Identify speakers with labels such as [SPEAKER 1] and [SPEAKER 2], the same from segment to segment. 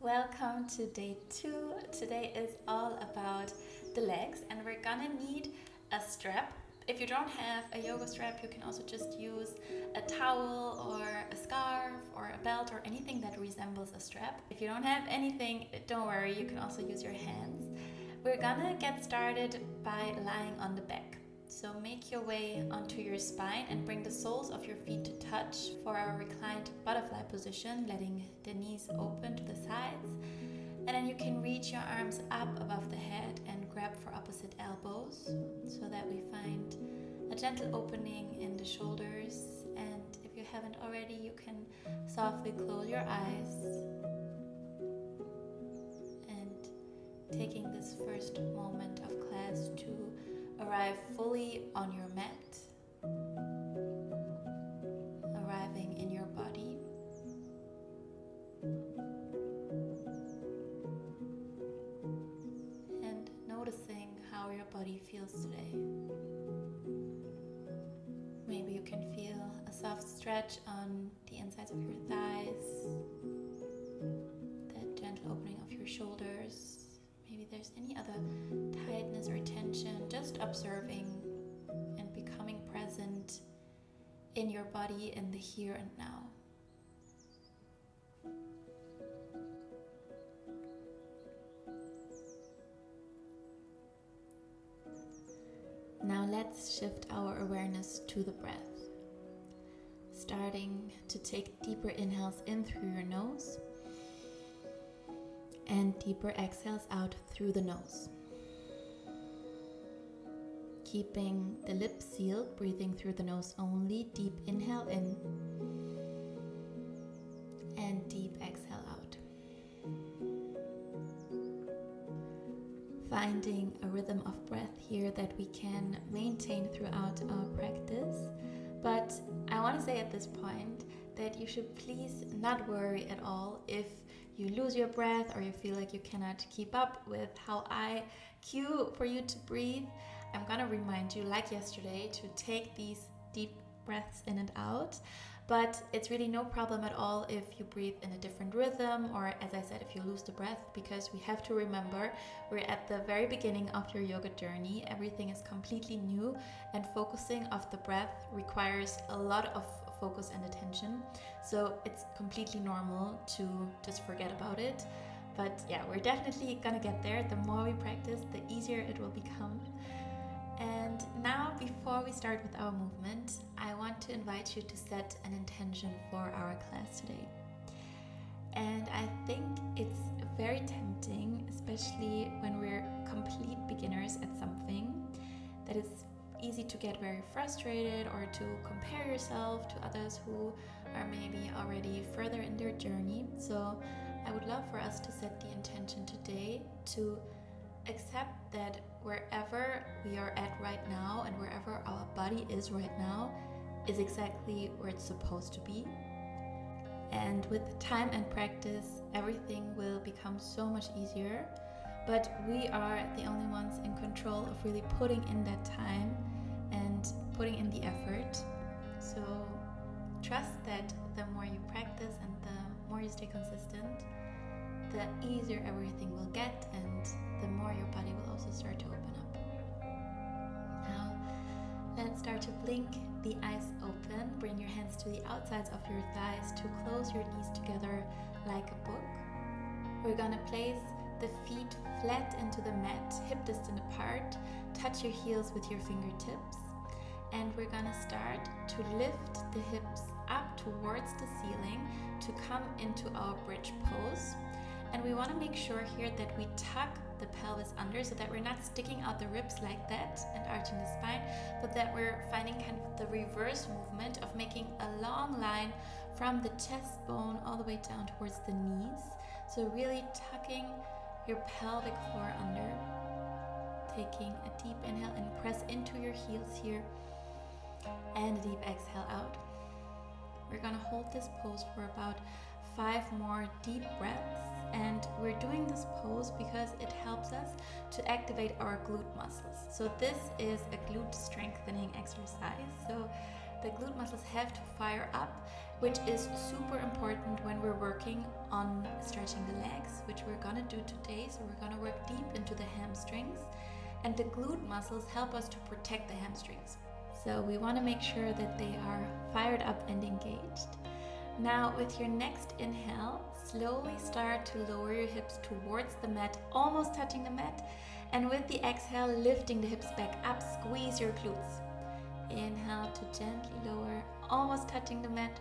[SPEAKER 1] Welcome to day 2. Today is all about the legs and we're gonna need a strap. If you don't have a yoga strap, you can also just use a towel or a scarf or a belt or anything that resembles a strap. If you don't have anything, don't worry, you can also use your hands. We're gonna get started by lying on the back. So make your way onto your spine and bring the soles of your feet to touch for our reclined butterfly position, letting the knees open to the sides. And then you can reach your arms up above the head and grab for opposite elbows so that we find a gentle opening in the shoulders. And if you haven't already, you can softly close your eyes. And taking this first moment of class to arrive fully on your mat, arriving in your body. And noticing how your body feels today. Maybe you can feel a soft stretch on the insides of your thighs, that gentle opening of your shoulders. Maybe there's any other tightness or tension, just observing and becoming present in your body in the here and now. Now let's shift our awareness to the breath. Starting to take deeper inhales in through your nose and deeper exhales out through the nose. Keeping the lips sealed, breathing through the nose only. Deep inhale in and deep exhale out. Finding a rhythm of breath here that we can maintain throughout our practice. But I want to say at this point that you should please not worry at all if you lose your breath or you feel like you cannot keep up with how I cue for you to breathe. I'm gonna remind you, like yesterday, to take these deep breaths in and out. But it's really no problem at all if you breathe in a different rhythm or, as I said, if you lose the breath, because we have to remember we're at the very beginning of your yoga journey. Everything is completely new and focusing of the breath requires a lot of focus and attention. So it's completely normal to just forget about it. But yeah, we're definitely gonna get there. The more we practice, the easier it will become. And now, before we start with our movement, I want to invite you to set an intention for our class today. And I think it's very tempting, especially when we're complete beginners at something, that it's easy to get very frustrated or to compare yourself to others who are maybe already further in their journey. So I would love for us to set the intention today to accept that wherever we are at right now and wherever our body is right now is exactly where it's supposed to be. And with time and practice, everything will become so much easier. But we are the only ones in control of really putting in that time and putting in the effort. So trust that the more you practice and the more you stay consistent, the easier everything will get and the more your body will also start to open up. Now, let's start to blink the eyes open. Bring your hands to the outsides of your thighs to close your knees together like a book. We're gonna place the feet flat into the mat, hip distance apart. Touch your heels with your fingertips. And we're gonna start to lift the hips up towards the ceiling to come into our bridge pose. And we want to make sure here that we tuck the pelvis under so that we're not sticking out the ribs like that and arching the spine, but that we're finding kind of the reverse movement of making a long line from the chest bone all the way down towards the knees. So really tucking your pelvic floor under. Taking a deep inhale and press into your heels here. And a deep exhale out. We're going to hold this pose for about 5 more deep breaths. And we're doing this pose because it helps us to activate our glute muscles. So this is a glute strengthening exercise. So the glute muscles have to fire up, which is super important when we're working on stretching the legs, which we're gonna do today. So we're gonna work deep into the hamstrings, and the glute muscles help us to protect the hamstrings. So we wanna make sure that they are fired up and engaged. Now with your next inhale, slowly start to lower your hips towards the mat, almost touching the mat. And with the exhale, lifting the hips back up, squeeze your glutes. Inhale to gently lower, almost touching the mat.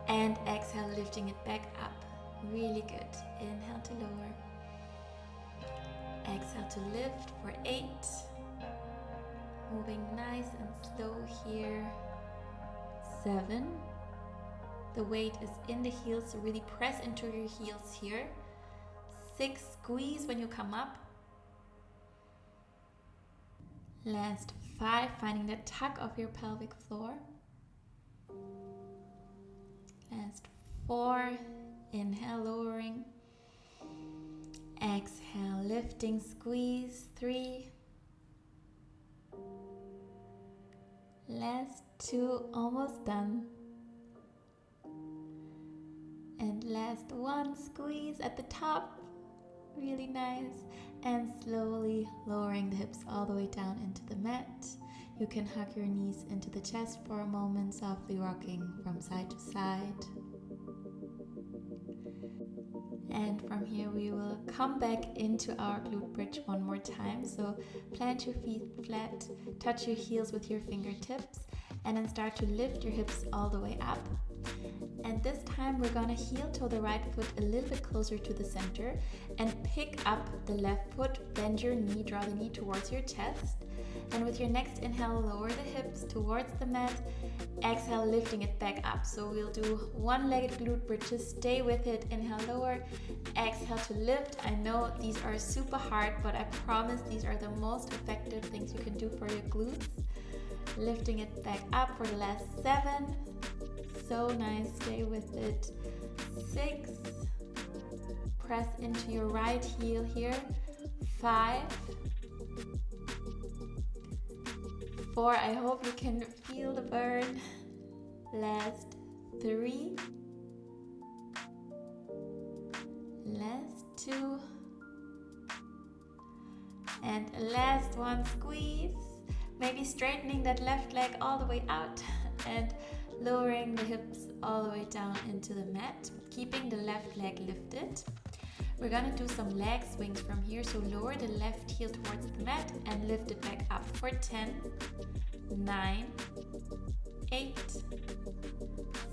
[SPEAKER 1] And exhale, lifting it back up. Really good. Inhale to lower. Exhale to lift for 8. Moving nice and slow here. 7. The weight is in the heels, so really press into your heels here. 6, squeeze when you come up. Last 5, finding the tuck of your pelvic floor. Last 4, inhale, lowering. Exhale, lifting, squeeze. 3. Last 2, almost done. And last 1, squeeze at the top, really nice, and slowly lowering the hips all the way down into the mat. You can hug your knees into the chest for a moment, softly rocking from side to side. And from here we will come back into our glute bridge one more time. So plant your feet flat, touch your heels with your fingertips, and then start to lift your hips all the way up. And this time we're gonna heel toe the right foot a little bit closer to the center and pick up the left foot, bend your knee, draw the knee towards your chest. And with your next inhale, lower the hips towards the mat. Exhale, lifting it back up. So we'll do one-legged glute bridges, stay with it. Inhale, lower. Exhale to lift. I know these are super hard, but I promise these are the most effective things you can do for your glutes. Lifting it back up for the last 7. So nice, stay with it. 6, press into your right heel here. 5, 4, I hope you can feel the burn. Last 3, last 2, and last 1, squeeze. Maybe straightening that left leg all the way out and lowering the hips all the way down into the mat, keeping the left leg lifted. We're gonna do some leg swings from here, so lower the left heel towards the mat and lift it back up for 10, 9, 8,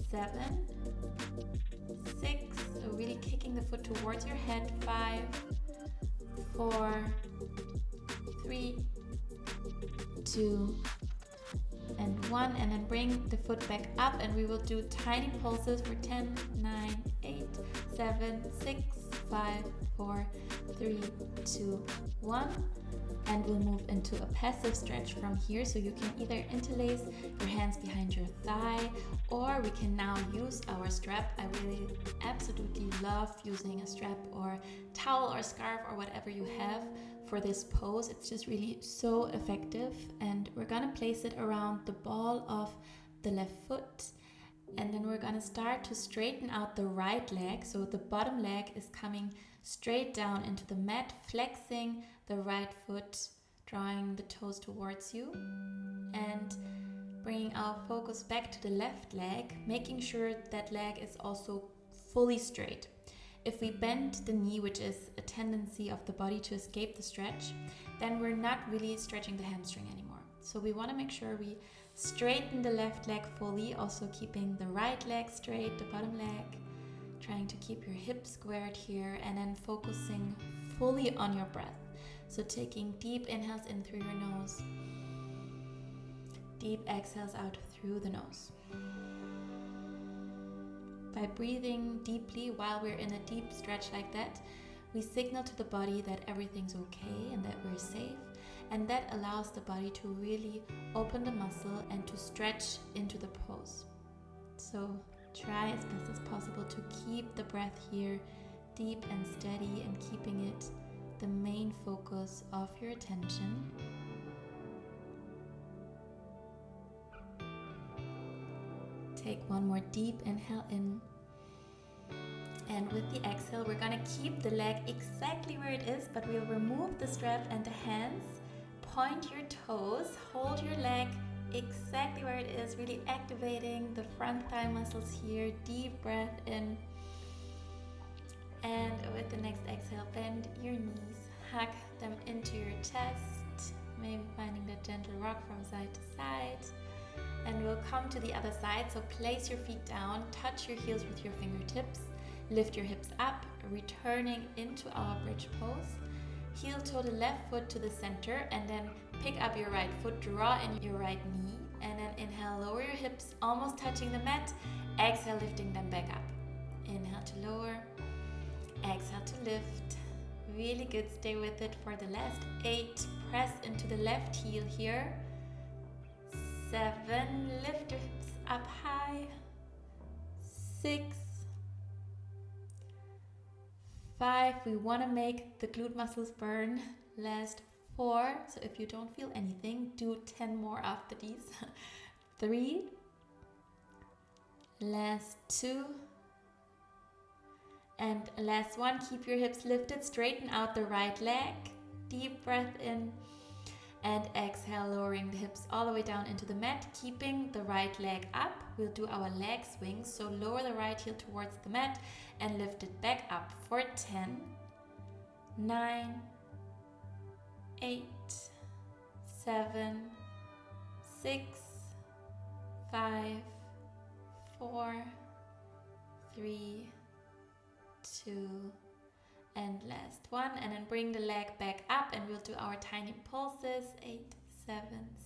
[SPEAKER 1] 7, 6, so really kicking the foot towards your head, 5, 4, 3, 2, and 1, and then bring the foot back up, and we will do tiny pulses for 10, 9, 8, 7, 6, 5, 4, 3, 2, 1, and we'll move into a passive stretch from here. So you can either interlace your hands behind your thigh, or we can now use our strap. I really absolutely love using a strap or towel or scarf or whatever you have for this pose. It's just really so effective, and we're gonna place it around the ball of the left foot, and then we're gonna start to straighten out the right leg. So the bottom leg is coming straight down into the mat, flexing the right foot, drawing the toes towards you, and bringing our focus back to the left leg, making sure that leg is also fully straight. If we bend the knee, which is a tendency of the body to escape the stretch, then we're not really stretching the hamstring anymore. So we want to make sure we straighten the left leg fully, also keeping the right leg straight, the bottom leg, trying to keep your hips squared here, and then focusing fully on your breath. So taking deep inhales in through your nose, deep exhales out through the nose. By breathing deeply while we're in a deep stretch like that, we signal to the body that everything's okay and that we're safe, and that allows the body to really open the muscle and to stretch into the pose. So try as best as possible to keep the breath here deep and steady, and keeping it the main focus of your attention. Take one more deep inhale in. And with the exhale, we're gonna keep the leg exactly where it is, but we'll remove the strap and the hands. Point your toes, hold your leg exactly where it is, really activating the front thigh muscles here. Deep breath in. And with the next exhale, bend your knees, hug them into your chest, maybe finding that gentle rock from side to side. And we'll come to the other side, so place your feet down, touch your heels with your fingertips, lift your hips up, returning into our bridge pose. Heel toe the left foot to the center, and then pick up your right foot, draw in your right knee, and then inhale, lower your hips, almost touching the mat. Exhale, lifting them back up. Inhale to lower, exhale to lift. Really good, stay with it for the last 8. Press into the left heel here. 7, lift your hips up high. 6, 5, we want to make the glute muscles burn. Last 4, so if you don't feel anything, do 10 more after these. 3, last 2, and last 1. Keep your hips lifted, straighten out the right leg. Deep breath in, and exhale, lowering the hips all the way down into the mat, keeping the right leg up. We'll do our leg swings, so lower the right heel towards the mat and lift it back up for 10, 9, 8, 7, 6, 5, 4, 3, 2, and last 1. And then bring the leg back up, and we'll do our tiny pulses. 8, 7,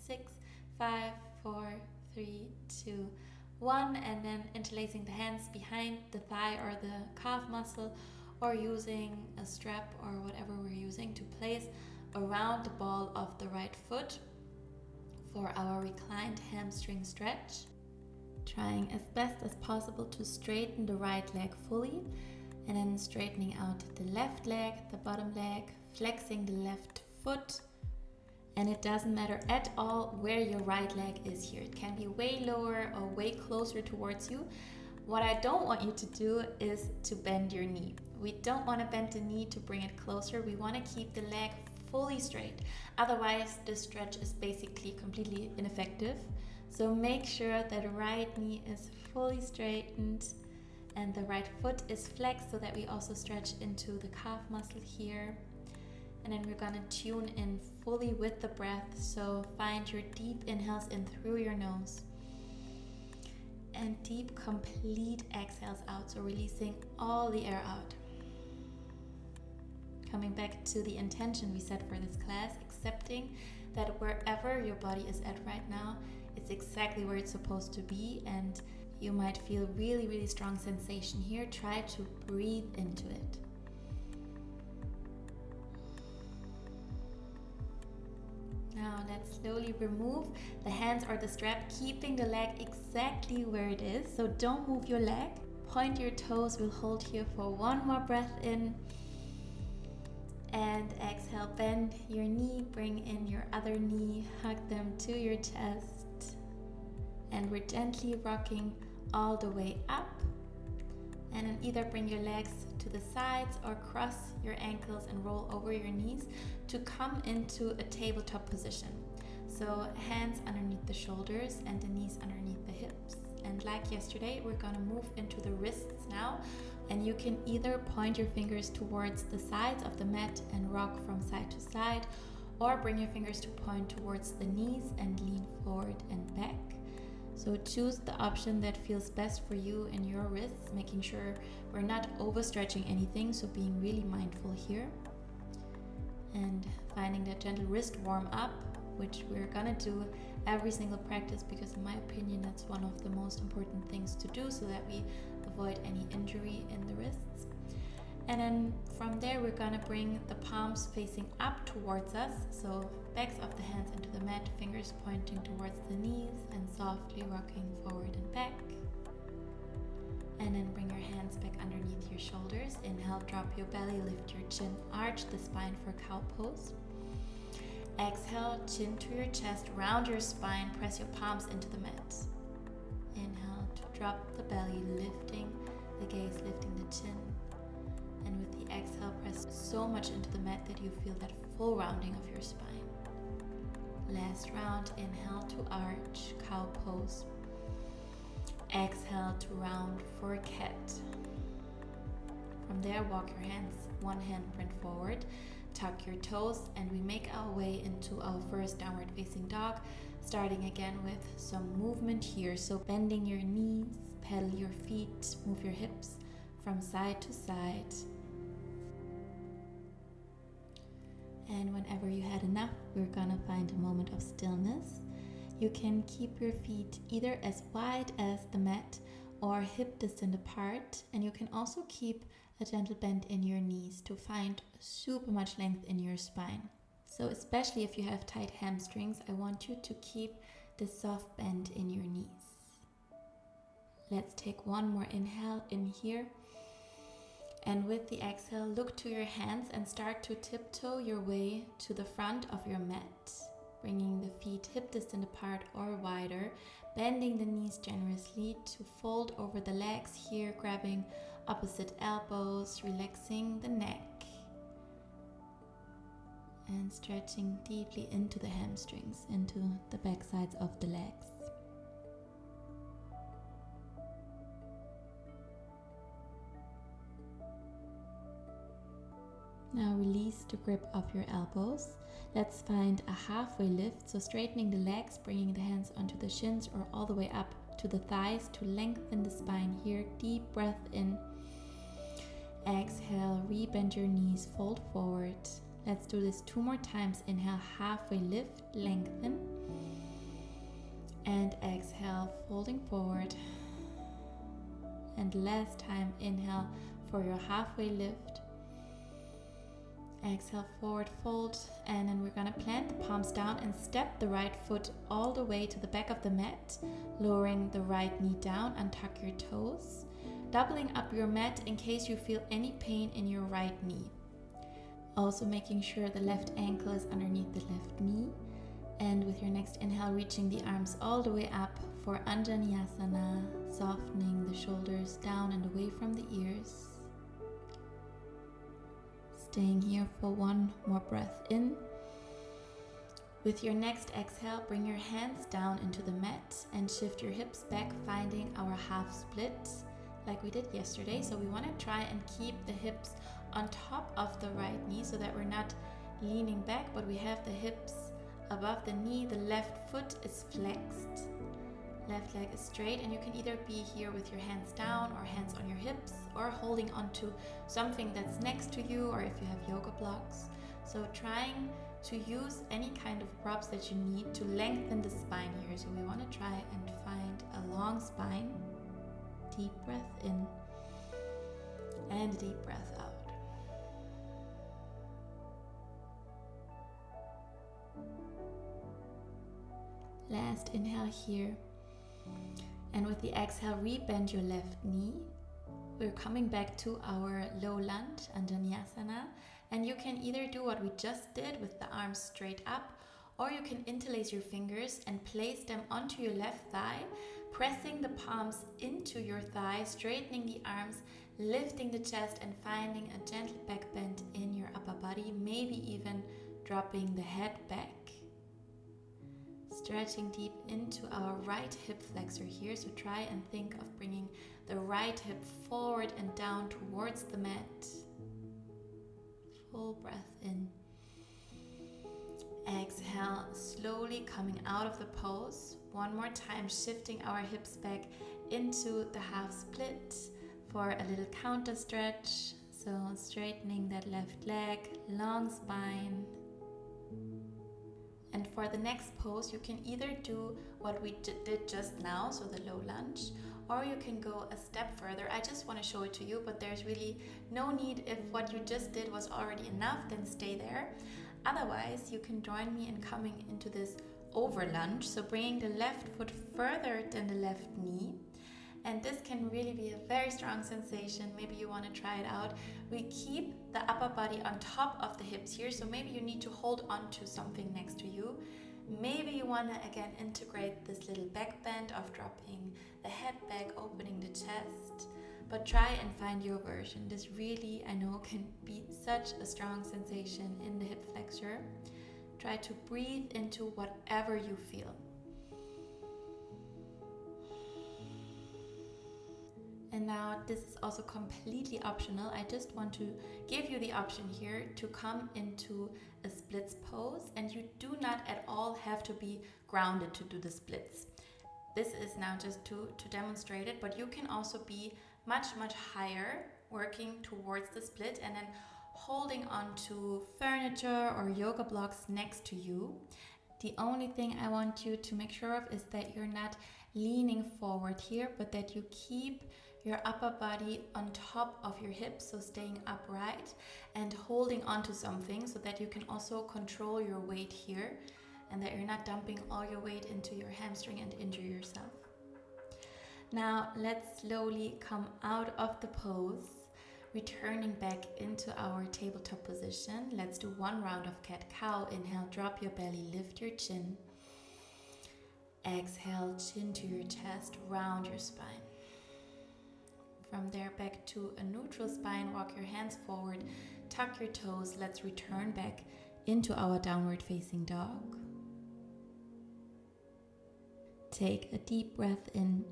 [SPEAKER 1] 6, 5, 4, 3, 2, 1. And then interlacing the hands behind the thigh or the calf muscle, or using a strap or whatever we're using to place around the ball of the right foot for our reclined hamstring stretch. Trying as best as possible to straighten the right leg fully, and then straightening out the left leg, the bottom leg, flexing the left foot. And it doesn't matter at all where your right leg is here. It can be way lower or way closer towards you. What I don't want you to do is to bend your knee. We don't want to bend the knee to bring it closer. We want to keep the leg fully straight. Otherwise, the stretch is basically completely ineffective. So make sure that the right knee is fully straightened and the right foot is flexed, so that we also stretch into the calf muscle here. And then we're gonna tune in fully with the breath. So find your deep inhales in through your nose and deep, complete exhales out. So releasing all the air out. Coming back to the intention we set for this class, accepting that wherever your body is at right now, it's exactly where it's supposed to be, and you might feel really, really strong sensation here. Try to breathe into it. Now let's slowly remove the hands or the strap, keeping the leg exactly where it is. So don't move your leg. Point your toes. We'll hold here for 1 more breath in. And exhale, bend your knee, bring in your other knee, hug them to your chest. And we're gently rocking all the way up. And then either bring your legs to the sides or cross your ankles and roll over your knees to come into a tabletop position. So hands underneath the shoulders and the knees underneath the hips. And like yesterday, we're gonna move into the wrists now. And you can either point your fingers towards the sides of the mat and rock from side to side, or bring your fingers to point towards the knees and lean forward and back. So choose the option that feels best for you and your wrists, making sure we're not overstretching anything, so being really mindful here. And finding that gentle wrist warm up, which we're gonna do every single practice, because in my opinion that's one of the most important things to do, so that we avoid any injury in the wrists. And then from there we're gonna bring the palms facing up towards us, so backs of the hands into the mat, fingers pointing towards the knees, and softly rocking forward and back. And then bring your hands back underneath your shoulders. Inhale, drop your belly, lift your chin, arch the spine for cow pose. Exhale, chin to your chest, round your spine, press your palms into the mat. Inhale to drop the belly, lifting the gaze, lifting the chin. And with the exhale, press so much into the mat that you feel that full rounding of your spine. Last round, inhale to arch, cow pose. Exhale to round for cat. From there, walk your hands, one hand print forward, tuck your toes, and we make our way into our first downward facing dog, starting again with some movement here. So bending your knees, pedal your feet, move your hips from side to side. And whenever you had enough, we're gonna find a moment of stillness. You can keep your feet either as wide as the mat or hip distance apart, and you can also keep a gentle bend in your knees to find super much length in your spine. So especially if you have tight hamstrings, I want you to keep this soft bend in your knees. Let's take one more inhale in here. And with the exhale, look to your hands and start to tiptoe your way to the front of your mat, bringing the feet hip distance apart or wider, bending the knees generously to fold over the legs here, grabbing opposite elbows, relaxing the neck, and stretching deeply into the hamstrings, into the back sides of the legs. Now release the grip of your elbows. Let's find a halfway lift, so straightening the legs, bringing the hands onto the shins or all the way up to the thighs to lengthen the spine here. Deep breath in. Exhale, rebend your knees, fold forward. Let's do this 2 more times. Inhale, halfway lift, lengthen. And exhale, folding forward. And last time, inhale for your halfway lift. Exhale, forward fold, and then we're gonna plant the palms down and step the right foot all the way to the back of the mat, lowering the right knee down, untuck your toes, doubling up your mat in case you feel any pain in your right knee. Also making sure the left ankle is underneath the left knee, and with your next inhale, reaching the arms all the way up for Anjaneyasana, softening the shoulders down and away from the ears. Staying here for one more breath in. With your next exhale, bring your hands down into the mat and shift your hips back, finding our half split like we did yesterday. So we want to try and keep the hips on top of the right knee so that we're not leaning back, but we have the hips above the knee. The left foot is flexed. Left leg is straight, and you can either be here with your hands down or hands on your hips or holding onto something that's next to you, or if you have yoga blocks. So trying to use any kind of props that you need to lengthen the spine here. So we want to try and find a long spine. Deep breath in and deep breath out. Last inhale here. And with the exhale, rebend your left knee. We're coming back to our low lunge, Anjaneyasana. And you can either do what we just did with the arms straight up, or you can interlace your fingers and place them onto your left thigh, pressing the palms into your thigh, straightening the arms, lifting the chest, and finding a gentle back bend in your upper body, maybe even dropping the head back. Stretching deep into our right hip flexor here, so try and think of bringing the right hip forward and down towards the mat. Full breath in. Exhale, slowly coming out of the pose. One more time, shifting our hips back into the half split for a little counter stretch. So straightening that left leg, long spine. And for the next pose, you can either do what we did just now, so the low lunge, or you can go a step further. I just want to show it to you, but there's really no need. If what you just did was already enough, then stay there. Otherwise, you can join me in coming into this over lunge, so bringing the left foot further than the left knee. And this can really be a very strong sensation. Maybe you want to try it out. We keep the upper body on top of the hips here, so maybe you need to hold on to something next to you. Maybe you want to again integrate this little back bend of dropping the head back, opening the chest, but try and find your version. This really, I know, can be such a strong sensation in the hip flexor. Try to breathe into whatever you feel. And now this is also completely optional. I just want to give you the option here to come into a splits pose, and you do not at all have to be grounded to do the splits. This is now just to demonstrate it, but you can also be much higher, working towards the split and then holding onto furniture or yoga blocks next to you. The only thing I want you to make sure of is that you're not leaning forward here, but that you keep your upper body on top of your hips, so staying upright and holding onto something so that you can also control your weight here and that you're not dumping all your weight into your hamstring and injure yourself. Now let's slowly come out of the pose, returning back into our tabletop position. Let's do one round of cat-cow. Inhale, drop your belly, lift your chin. Exhale, chin to your chest, round your spine. From there, back to a neutral spine, walk your hands forward, tuck your toes. Let's return back into our downward facing dog. Take a deep breath in.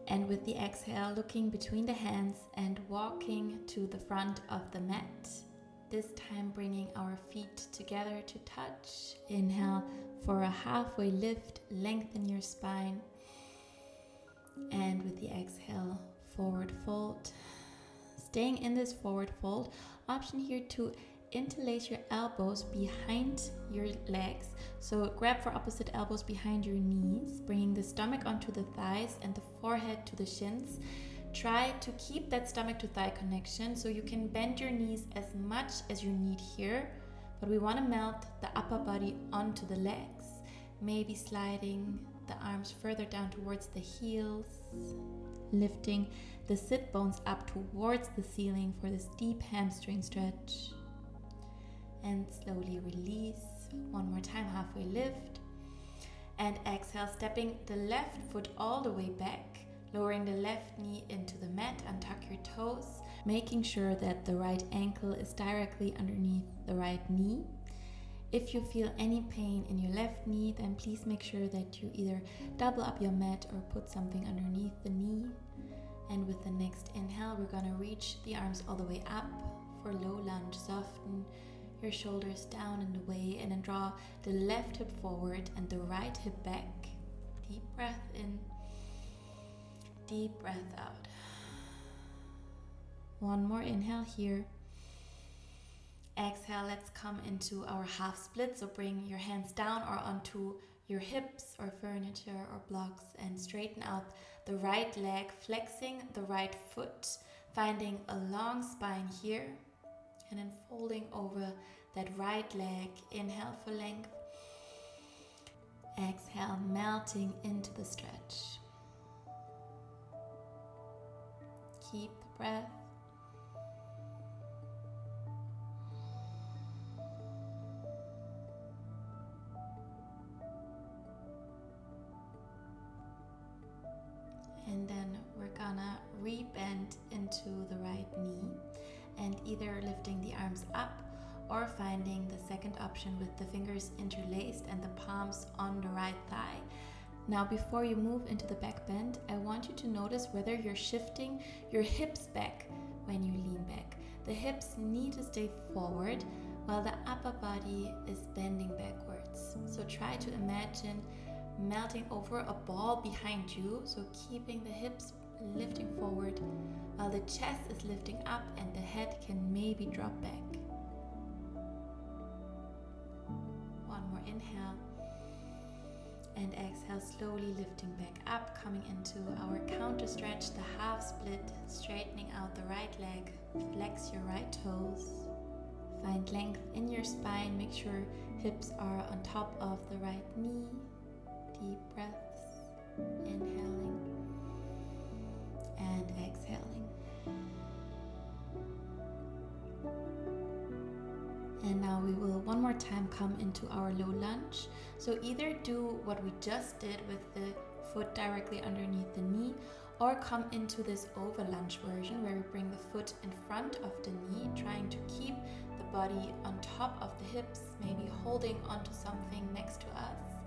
[SPEAKER 1] And with the exhale, looking between the hands and walking to the front of the mat. This time bringing our feet together to touch. Inhale for a halfway lift, lengthen your spine. And with the exhale, forward fold. Staying in this forward fold, option here to interlace your elbows behind your legs. So grab for opposite elbows behind your knees, bringing the stomach onto the thighs and the forehead to the shins. Try to keep that stomach to thigh connection so you can bend your knees as much as you need here, but we want to melt the upper body onto the legs, maybe sliding the arms further down towards the heels, lifting the sit bones up towards the ceiling for this deep hamstring stretch. And slowly release. One more time, halfway lift. And exhale, stepping the left foot all the way back, lowering the left knee into the mat, untuck your toes, making sure that the right ankle is directly underneath the right knee. If you feel any pain in your left knee, then please make sure that you either double up your mat or put something underneath the knee. And with the next inhale, we're gonna reach the arms all the way up for low lunge. Soften your shoulders down and away, and then draw the left hip forward and the right hip back. Deep breath in, deep breath out. One more inhale here. Exhale, let's come into our half split. So bring your hands down or onto your hips or furniture or blocks and straighten out the right leg, flexing the right foot, finding a long spine here, and then folding over that right leg. Inhale for length. Exhale, melting into the stretch. Keep the breath. And then we're gonna re-bend into the right knee and either lifting the arms up or finding the second option with the fingers interlaced and the palms on the right thigh. Now before you move into the back bend, I want you to notice whether you're shifting your hips back when you lean back. The hips need to stay forward while the upper body is bending backwards. So try to imagine melting over a ball behind you, so keeping the hips lifting forward while the chest is lifting up and the head can maybe drop back. One more inhale and exhale, slowly lifting back up, coming into our counter stretch, the half split, straightening out the right leg, flex your right toes, find length in your spine, make sure hips are on top of the right knee. Deep breaths, inhaling and exhaling. And now we will one more time come into our low lunge. So either do what we just did with the foot directly underneath the knee, or come into this over lunge version where we bring the foot in front of the knee, trying to keep the body on top of the hips, maybe holding onto something next to us,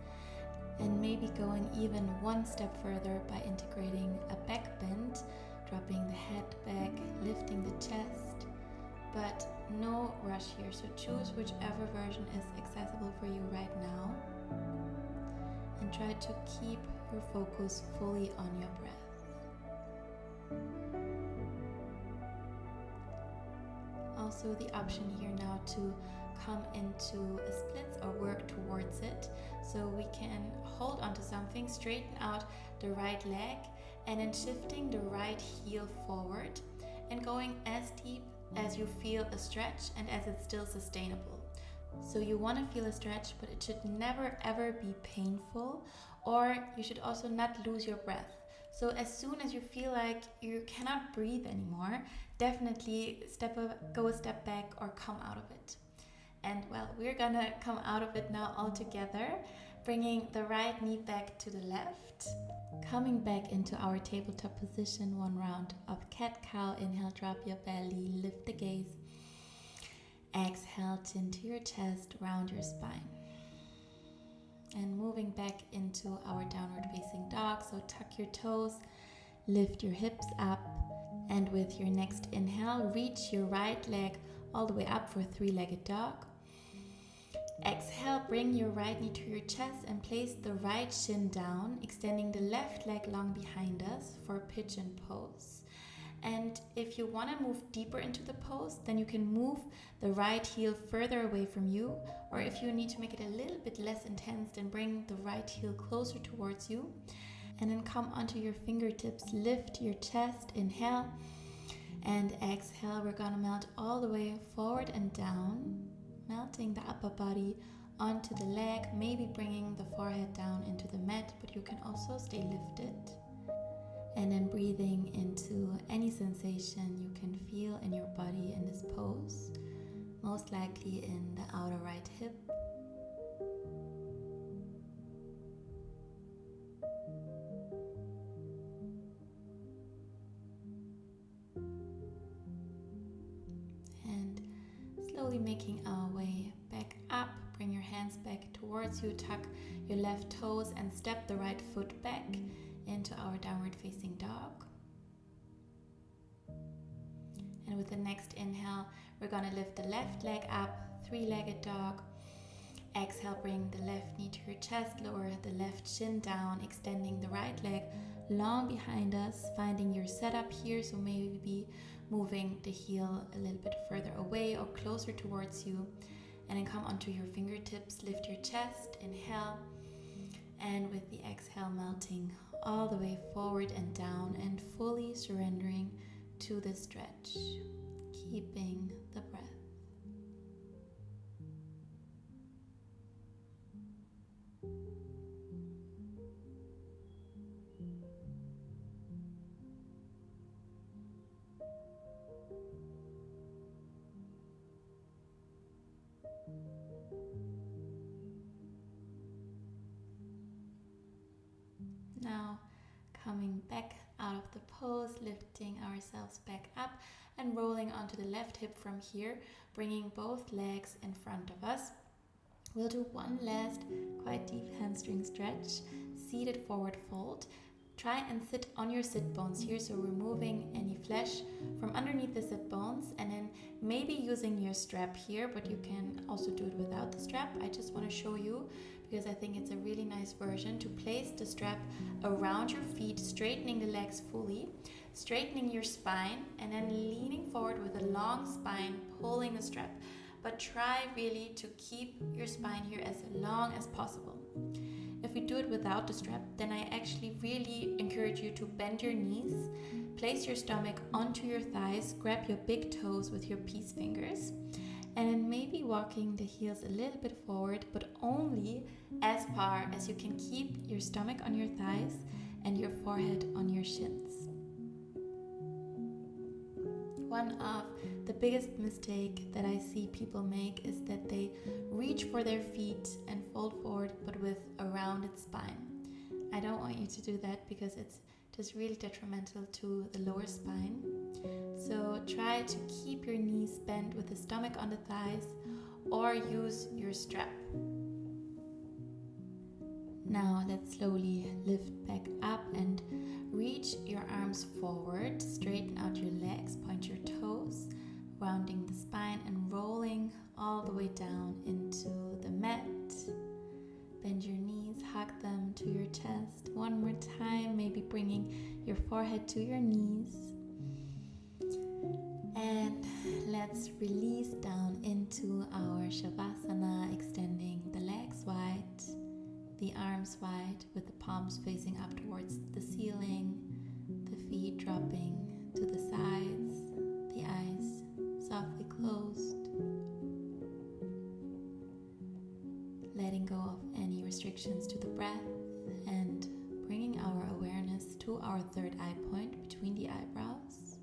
[SPEAKER 1] and maybe going even one step further by integrating a back bend, dropping the head back, lifting the chest, but no rush here. So choose whichever version is accessible for you right now, and try to keep your focus fully on your breath. Also the option here now to come into a splits or work towards it. So we can hold onto something, straighten out the right leg, and then shifting the right heel forward and going as deep as you feel a stretch and as it's still sustainable. So you want to feel a stretch, but it should never ever be painful, or you should also not lose your breath. So as soon as you feel like you cannot breathe anymore, definitely go a step back or come out of it. And well, we're gonna come out of it now all together, bringing the right knee back to the left, coming back into our tabletop position, one round of cat-cow. Inhale, drop your belly, lift the gaze. Exhale, chin to your chest, round your spine. And moving back into our downward facing dog. So tuck your toes, lift your hips up, and with your next inhale, reach your right leg all the way up for three-legged dog. Exhale, bring your right knee to your chest and place the right shin down, extending the left leg long behind us for pigeon pose. And if you want to move deeper into the pose, then you can move the right heel further away from you, or if you need to make it a little bit less intense, then bring the right heel closer towards you, and then come onto your fingertips, lift your chest, inhale, and exhale. We're gonna melt all the way forward and down, melting the upper body onto the leg, maybe bringing the forehead down into the mat, but you can also stay lifted. And then breathing into any sensation you can feel in your body in this pose, most likely in the outer right hip. And slowly making our way back up, bring your hands back towards you, tuck your left toes and step the right foot back into our downward facing dog. And with the next inhale, we're going to lift the left leg up, three-legged dog. Exhale, bring the left knee to your chest, lower the left shin down, extending the right leg long behind us, finding your setup here. So maybe moving the heel a little bit further away or closer towards you. And then come onto your fingertips, lift your chest, inhale. And with the exhale, melting all the way forward and down and fully surrendering to the stretch, keeping the breath. Now coming back out of the pose, lifting ourselves back up and rolling onto the left hip from here, bringing both legs in front of us. We'll do one last quite deep hamstring stretch, seated forward fold. Try and sit on your sit bones here, so removing any flesh from underneath the sit bones, and then maybe using your strap here, but you can also do it without the strap. I just want to show you because I think it's a really nice version to place the strap around your feet, straightening the legs fully, straightening your spine, and then leaning forward with a long spine, pulling the strap. But try really to keep your spine here as long as possible. If we do it without the strap, then I actually really encourage you to bend your knees, place your stomach onto your thighs, grab your big toes with your peace fingers, and then maybe walking the heels a little bit forward, but only as far as you can keep your stomach on your thighs and your forehead on your shins. one of the biggest mistake that I see people make is that they reach for their feet and fold forward, but with a rounded spine. I don't want you to do that because it's just really detrimental to the lower spine. So try to keep your knees bent with the stomach on the thighs, or use your strap. Now let's slowly lift back up and reach your arms forward, straighten out your legs, point your toes, rounding the spine and rolling all the way down into the mat. Bend your knees, hug them to your chest. One more time, maybe bringing your forehead to your knees. And let's release down into our Savasana, extending the legs wide, the arms wide with the palms facing up towards the ceiling, the feet dropping to the sides, the eyes softly closed. Letting go of any restrictions to the breath and bringing our awareness to our third eye point between the eyebrows.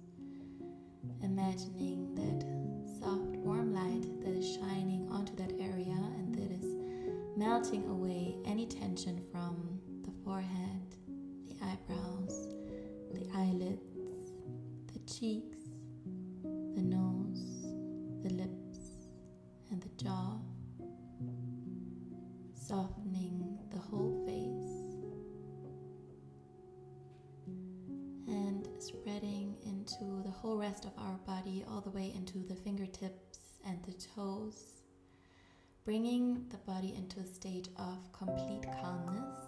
[SPEAKER 1] Imagining that soft, warm light that is shining onto that area and that is melting away any tension from the forehead, the eyebrows, the eyelids, the cheeks, the nose, the lips, and the jaw, softening the whole face and spreading into the whole rest of our body, all the way into the fingertips and the toes, bringing the body into a state of complete calmness,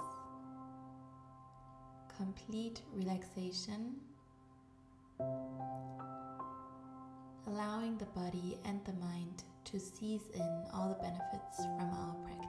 [SPEAKER 1] complete relaxation, allowing the body and the mind to seize in all the benefits from our practice.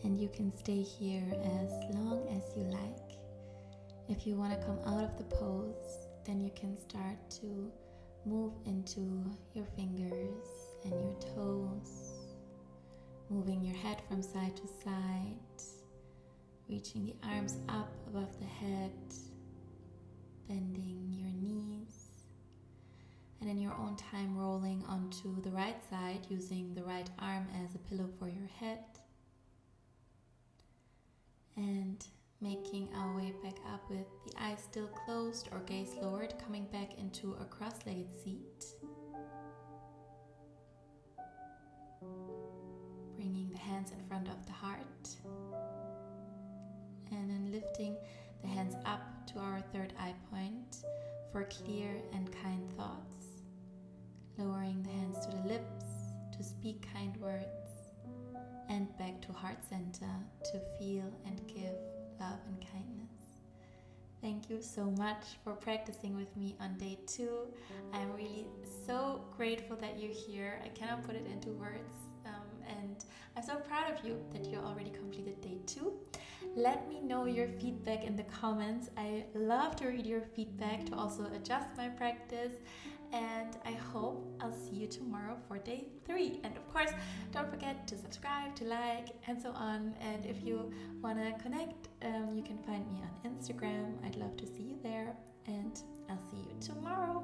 [SPEAKER 1] And you can stay here as long as you like. If you want to come out of the pose, then you can start to move into your fingers and your toes, moving your head from side to side, reaching the arms up above the head, bending your knees, and in your own time rolling onto the right side, using the right arm as a pillow for your head, and making our way back up with the eyes still closed or gaze lowered, coming back into a cross-legged seat. Bringing the hands in front of the heart. And then lifting the hands up to our third eye point for clear and kind thoughts. Lowering the hands to the lips to speak kind words. And back to heart center to feel and give love and kindness. Thank you so much for practicing with me on day 2. I'm really so grateful that you're here. I cannot put it into words. And I'm so proud of you that you already completed day 2. Let me know your feedback in the comments. I love to read your feedback to also adjust my practice. And I hope I'll see you tomorrow for day 3. And of course, don't forget to subscribe, to like, and so on. And if you want to connect, you can find me on Instagram. I'd love to see you there. And I'll see you tomorrow.